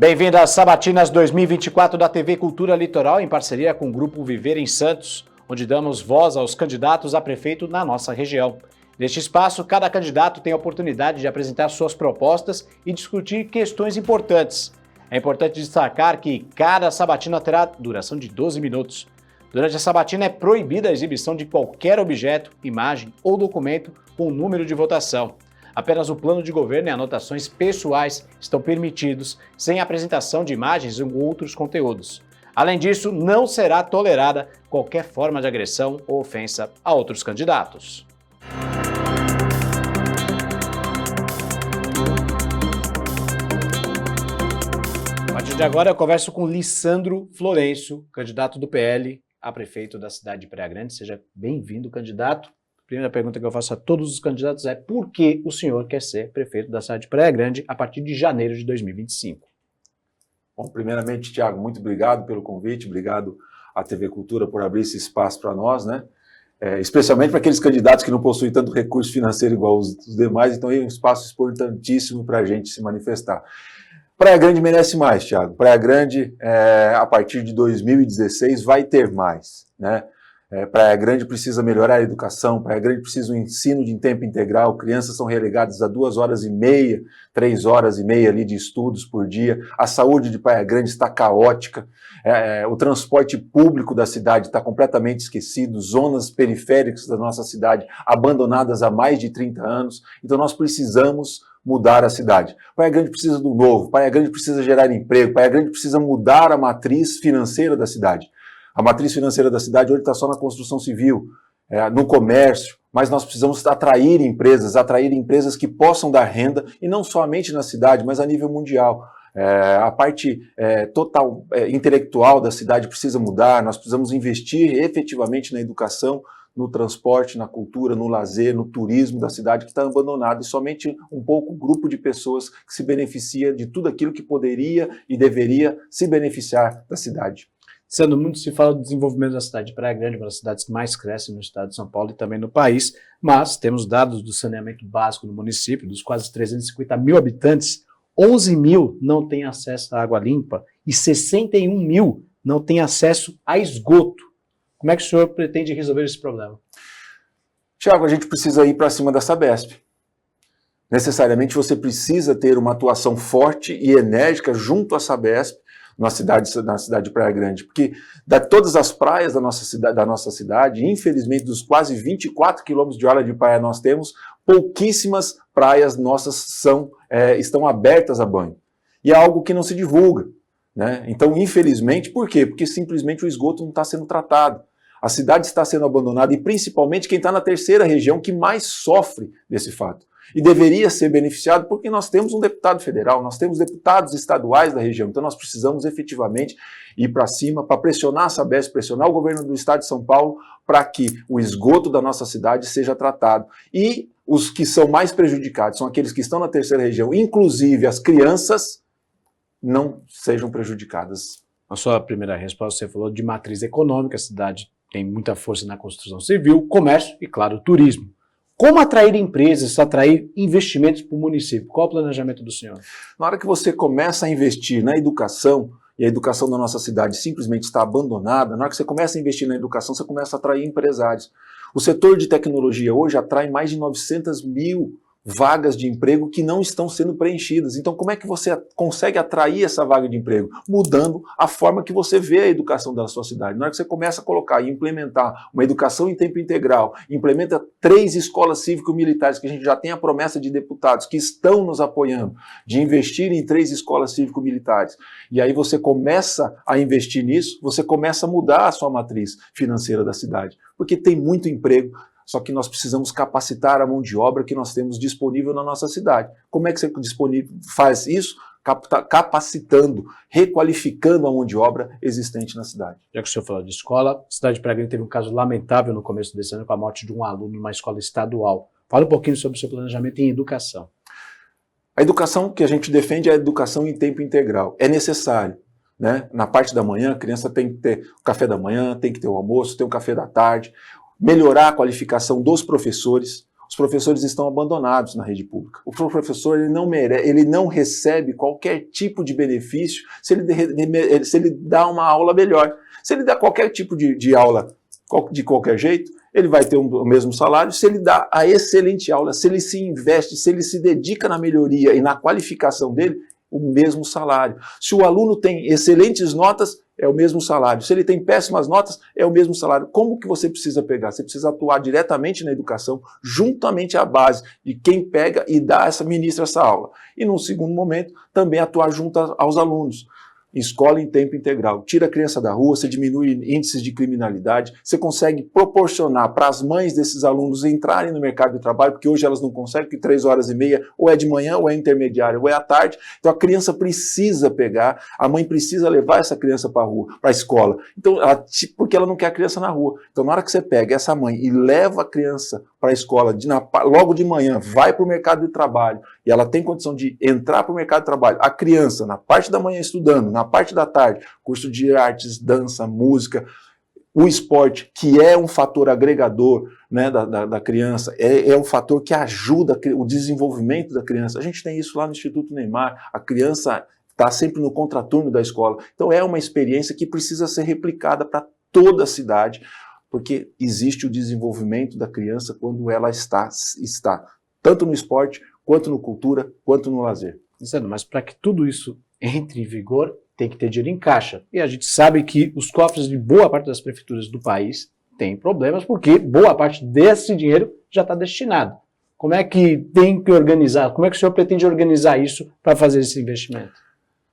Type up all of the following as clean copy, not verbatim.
Bem-vindo às Sabatinas 2024 da TV Cultura Litoral, em parceria com o Grupo Viver em Santos, onde damos voz aos candidatos a prefeito na nossa região. Neste espaço, cada candidato tem a oportunidade de apresentar suas propostas e discutir questões importantes. É importante destacar que cada sabatina terá duração de 12 minutos. Durante a sabatina é proibida a exibição de qualquer objeto, imagem ou documento com número de votação. Apenas o plano de governo e anotações pessoais estão permitidos, sem apresentação de imagens ou outros conteúdos. Além disso, não será tolerada qualquer forma de agressão ou ofensa a outros candidatos. A partir de agora, eu converso com Lissandro Florencio, candidato do PL a prefeito da cidade de Praia Grande. Seja bem-vindo, candidato. A primeira pergunta que eu faço a todos os candidatos é: por que o senhor quer ser prefeito da cidade de Praia Grande a partir de janeiro de 2025? Bom, primeiramente, Thiago, muito obrigado pelo convite, obrigado à TV Cultura por abrir esse espaço para nós, né? Especialmente para aqueles candidatos que não possuem tanto recurso financeiro igual os demais, então é um espaço importantíssimo para a gente se manifestar. Praia Grande merece mais, Thiago. Praia Grande, a partir de 2016, vai ter mais, né? Praia Grande precisa melhorar a educação, Praia Grande precisa um ensino de tempo integral, crianças são relegadas a 2 horas e meia, 3 horas e meia ali de estudos por dia, a saúde de Praia Grande está caótica, o transporte público da cidade está completamente esquecido, zonas periféricas da nossa cidade abandonadas há mais de 30 anos, então nós precisamos mudar a cidade. Praia Grande precisa do novo, Praia Grande precisa gerar emprego, Praia Grande precisa mudar a matriz financeira da cidade. A matriz financeira da cidade hoje está só na construção civil, no comércio, mas nós precisamos atrair empresas que possam dar renda, e não somente na cidade, mas a nível mundial. A parte total intelectual da cidade precisa mudar, nós precisamos investir efetivamente na educação, no transporte, na cultura, no lazer, no turismo da cidade que está abandonado, e somente um pouco grupo de pessoas que se beneficia de tudo aquilo que poderia e deveria se beneficiar da cidade. Sendo muito se fala do desenvolvimento da cidade de Praia Grande, uma das cidades que mais crescem no estado de São Paulo e também no país, mas temos dados do saneamento básico no município, dos quase 350 mil habitantes, 11 mil não têm acesso à água limpa e 61 mil não têm acesso a esgoto. Como é que o senhor pretende resolver esse problema? Tiago, a gente precisa ir para cima da Sabesp. Necessariamente você precisa ter uma atuação forte e enérgica junto à Sabesp, na cidade de Praia Grande, porque todas as praias da nossa cidade, infelizmente, dos quase 24 quilômetros de área de praia nós temos, pouquíssimas praias nossas estão abertas a banho. E é algo que não se divulga, né? Então, infelizmente, por quê? Porque simplesmente o esgoto não está sendo tratado. A cidade está sendo abandonada, e principalmente quem está na terceira região que mais sofre desse fato. E deveria ser beneficiado porque nós temos um deputado federal, nós temos deputados estaduais da região, então nós precisamos efetivamente ir para cima, para pressionar a Sabesp, pressionar o governo do estado de São Paulo para que o esgoto da nossa cidade seja tratado. E os que são mais prejudicados são aqueles que estão na terceira região, inclusive as crianças, não sejam prejudicadas. Na sua primeira resposta, você falou de matriz econômica, a cidade tem muita força na construção civil, comércio e, claro, turismo. Como atrair empresas, atrair investimentos para o município? Qual o planejamento do senhor? Na hora que você começa a investir na educação, e a educação da nossa cidade simplesmente está abandonada, na hora que você começa a investir na educação, você começa a atrair empresários. O setor de tecnologia hoje atrai mais de 900 mil vagas de emprego que não estão sendo preenchidas. Então, como é que você consegue atrair essa vaga de emprego? Mudando a forma que você vê a educação da sua cidade. Na hora que você começa a colocar e implementar uma educação em tempo integral, implementa 3 escolas cívico-militares, que a gente já tem a promessa de deputados que estão nos apoiando, de investir em 3 escolas cívico-militares, e aí você começa a investir nisso, você começa a mudar a sua matriz financeira da cidade, porque tem muito emprego. Só que nós precisamos capacitar a mão de obra que nós temos disponível na nossa cidade. Como é que você faz isso? Capacitando, requalificando a mão de obra existente na cidade. Já que o senhor falou de escola, a cidade de Praia Grande teve um caso lamentável no começo desse ano com a morte de um aluno numa escola estadual. Fala um pouquinho sobre o seu planejamento em educação. A educação que a gente defende é a educação em tempo integral. É necessário, né? Na parte da manhã, a criança tem que ter o café da manhã, tem que ter o almoço, tem o café da tarde. Melhorar a qualificação dos professores. Os professores estão abandonados na rede pública. O professor ele não recebe qualquer tipo de benefício se ele dá uma aula melhor. Se ele dá qualquer tipo de aula de qualquer jeito, ele vai ter o mesmo salário. Se ele dá a excelente aula, se ele se investe, se ele se dedica na melhoria e na qualificação dele, o mesmo salário. Se o aluno tem excelentes notas, é o mesmo salário. Se ele tem péssimas notas, é o mesmo salário. Como que você precisa pegar? Você precisa atuar diretamente na educação, juntamente à base de quem pega e ministra essa aula. E, num segundo momento, também atuar junto aos alunos. Escola em tempo integral. Tira a criança da rua, você diminui índices de criminalidade, você consegue proporcionar para as mães desses alunos entrarem no mercado de trabalho, porque hoje elas não conseguem, porque 3h30 ou é de manhã, ou é intermediário, ou é à tarde. Então a criança precisa pegar, a mãe precisa levar essa criança para a rua, para a escola. Então, porque ela não quer a criança na rua. Então na hora que você pega essa mãe e leva a criança para a escola, logo de manhã, vai para o mercado de trabalho, e ela tem condição de entrar para o mercado de trabalho, a criança, na parte da manhã estudando, na parte da tarde, curso de artes, dança, música, o esporte, que é um fator agregador, né, da criança, é um fator que ajuda o desenvolvimento da criança. A gente tem isso lá no Instituto Neymar, a criança está sempre no contraturno da escola. Então é uma experiência que precisa ser replicada para toda a cidade, porque existe o desenvolvimento da criança quando ela está tanto no esporte, quanto no cultura, quanto no lazer. Mas para que tudo isso entre em vigor, tem que ter dinheiro em caixa. E a gente sabe que os cofres de boa parte das prefeituras do país têm problemas, porque boa parte desse dinheiro já está destinado. Como é que tem que organizar? Como é que o senhor pretende organizar isso para fazer esse investimento?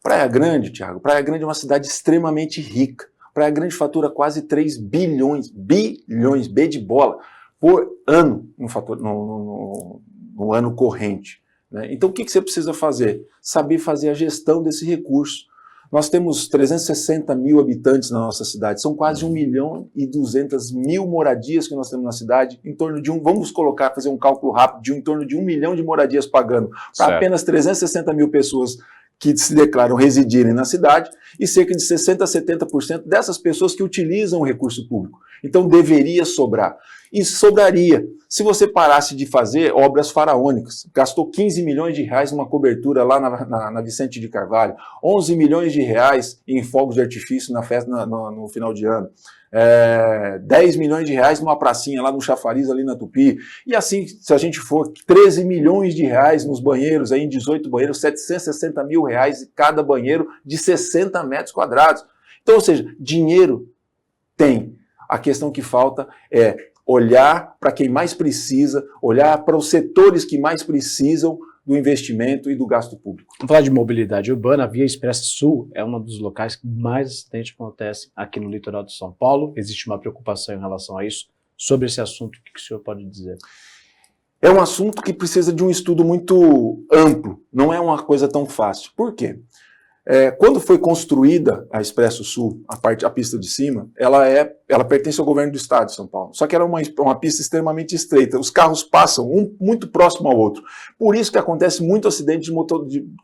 Praia Grande, Thiago, Praia Grande é uma cidade extremamente rica. Praia Grande fatura quase 3 bilhões, B de bola, por ano no ano corrente. Né? Então o que você precisa fazer? Saber fazer a gestão desse recurso. Nós temos 360 mil habitantes na nossa cidade, são quase 1.200.000 moradias que nós temos na cidade, em torno de vamos fazer um cálculo rápido, em torno de 1 milhão de moradias pagando para apenas 360 mil pessoas que se declaram residirem na cidade, e cerca de 60% a 70% dessas pessoas que utilizam o recurso público. Então deveria sobrar. E sobraria se você parasse de fazer obras faraônicas. Gastou 15 milhões de reais numa cobertura lá na Vicente de Carvalho, 11 milhões de reais em fogos de artifício na festa no final de ano, 10 milhões de reais numa pracinha lá no Chafariz, ali na Tupi. E assim, se a gente for, 13 milhões de reais nos banheiros, aí em 18 banheiros, 760 mil reais cada banheiro de 60 metros quadrados. Então, ou seja, dinheiro tem. A questão que falta é olhar para quem mais precisa, olhar para os setores que mais precisam do investimento e do gasto público. Vamos falar de mobilidade urbana. A Via Expressa Sul é um dos locais que mais acidentes acontecem aqui no litoral de São Paulo. Existe uma preocupação em relação a isso. Sobre esse assunto, o que o senhor pode dizer? É um assunto que precisa de um estudo muito amplo, não é uma coisa tão fácil. Por quê? Quando foi construída a Expresso Sul, a pista de cima, ela pertence ao governo do estado de São Paulo. Só que era uma pista extremamente estreita. Os carros passam um muito próximo ao outro. Por isso que acontece muito acidente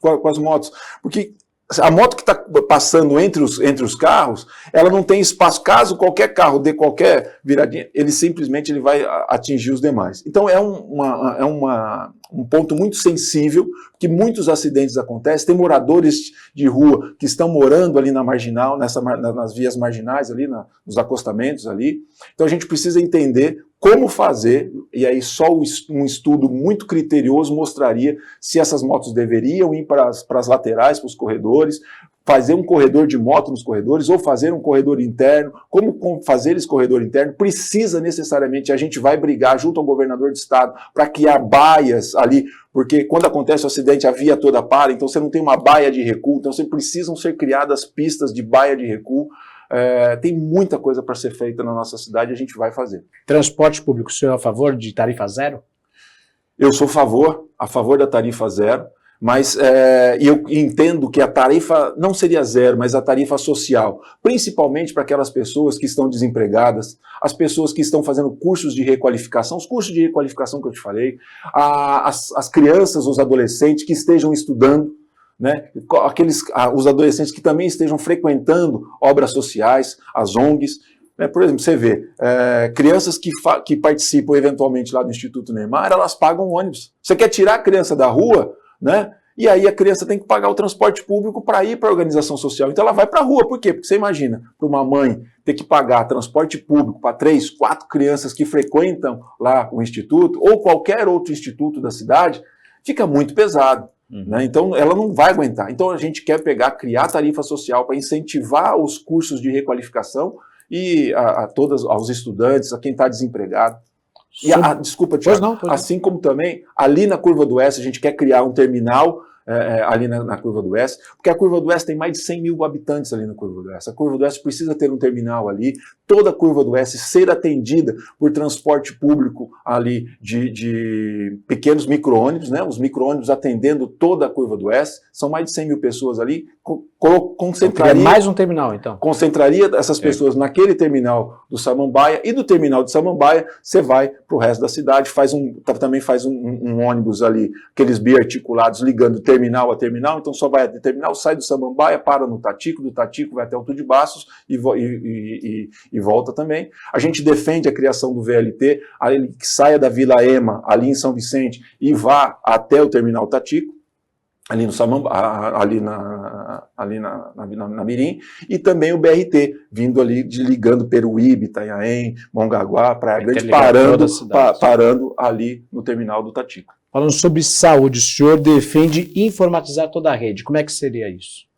com as motos. Porque a moto que está passando entre os carros, ela não tem espaço. Caso qualquer carro dê qualquer viradinha, ele simplesmente vai atingir os demais. Então é um ponto muito sensível, que muitos acidentes acontecem. Tem moradores de rua que estão morando ali na marginal, nas vias marginais, ali nos acostamentos ali. Então a gente precisa entender como fazer, e aí só um estudo muito criterioso mostraria se essas motos deveriam ir para as laterais, para os corredores, fazer um corredor de moto nos corredores, ou fazer um corredor interno. Como fazer esse corredor interno? Precisa necessariamente, a gente vai brigar junto ao governador de estado para criar baias ali, porque quando acontece o acidente a via toda para, então você não tem uma baia de recuo, então precisam ser criadas pistas de baia de recuo. Tem muita coisa para ser feita na nossa cidade e a gente vai fazer. Transporte público, o senhor é a favor de tarifa zero? Eu sou a favor da tarifa zero, mas eu entendo que a tarifa não seria zero, mas a tarifa social, principalmente para aquelas pessoas que estão desempregadas, as pessoas que estão fazendo cursos de requalificação, os cursos de requalificação que eu te falei, as crianças, os adolescentes que estejam estudando, né? Os adolescentes que também estejam frequentando obras sociais, as ONGs, né? Por exemplo, você vê, crianças que participam eventualmente lá do Instituto Neymar, elas pagam ônibus. Você quer tirar a criança da rua, né? E aí a criança tem que pagar o transporte público para ir para a organização social. Então ela vai para a rua. Por quê? Porque você imagina, para uma mãe ter que pagar transporte público para 3, 4 crianças que frequentam lá o instituto, ou qualquer outro instituto da cidade, fica muito pesado. Né? Então ela não vai aguentar. Então a gente quer criar tarifa social para incentivar os cursos de requalificação e aos estudantes, a quem está desempregado. E desculpa, Thiago, assim como também, ali na Curva do Oeste, a gente quer criar um terminal ali na Curva do Oeste, porque a Curva do Oeste tem mais de 100 mil habitantes ali na Curva do Oeste. A Curva do Oeste precisa ter um terminal ali, toda a Curva do Oeste ser atendida por transporte público ali de pequenos micro-ônibus, né? Os micro-ônibus atendendo toda a Curva do Oeste, são mais de 100 mil pessoas ali, concentraria mais um terminal, então. Concentraria essas pessoas naquele terminal do Samambaia, e do terminal de Samambaia você vai para o resto da cidade, também faz um ônibus ali, aqueles biarticulados ligando terminal a terminal, então só vai até terminal, sai do Samambaia, para no Tatico, do Tatico vai até o Alto de Baços e volta também. A gente defende a criação do VLT, que saia da Vila Ema, ali em São Vicente, e vá até o terminal Tatico, ali no Samambaia, ali na Mirim, e também o BRT, vindo ali, ligando Peruíbe, Itanhaém, Mongaguá, Praia Grande, parando ali no terminal do Tatico. Falando sobre saúde, o senhor defende informatizar toda a rede. Como é que seria isso?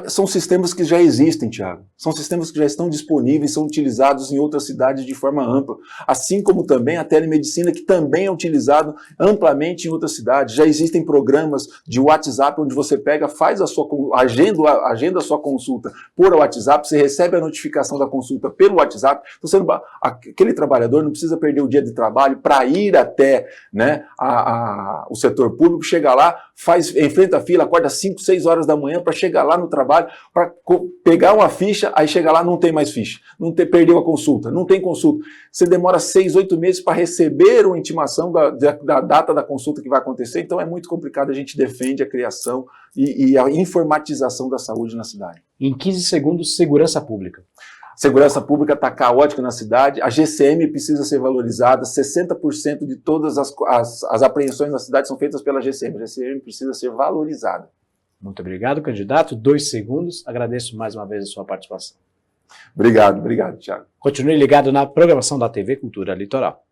São sistemas que já existem, Thiago. São sistemas que já estão disponíveis, são utilizados em outras cidades de forma ampla. Assim como também a telemedicina, que também é utilizado amplamente em outras cidades. Já existem programas de WhatsApp onde você faz agenda a sua consulta por WhatsApp, você recebe a notificação da consulta pelo WhatsApp. Aquele trabalhador não precisa perder o dia de trabalho para ir até, né, o setor público, chega lá, enfrenta a fila, acorda 5, 6 horas da manhã para chegar lá no trabalho, para pegar uma ficha, aí chega lá, não tem mais ficha, perdeu a consulta, não tem consulta. Você demora 6, 8 meses para receber uma intimação da data da consulta que vai acontecer, então é muito complicado. A gente defende a criação e a informatização da saúde na cidade. Em 15 segundos, segurança pública. Segurança pública está caótica na cidade, a GCM precisa ser valorizada, 60% de todas as apreensões na cidade são feitas pela GCM, a GCM precisa ser valorizada. Muito obrigado, candidato. 2 segundos. Agradeço mais uma vez a sua participação. Obrigado, Thiago. Continue ligado na programação da TV Cultura Litoral.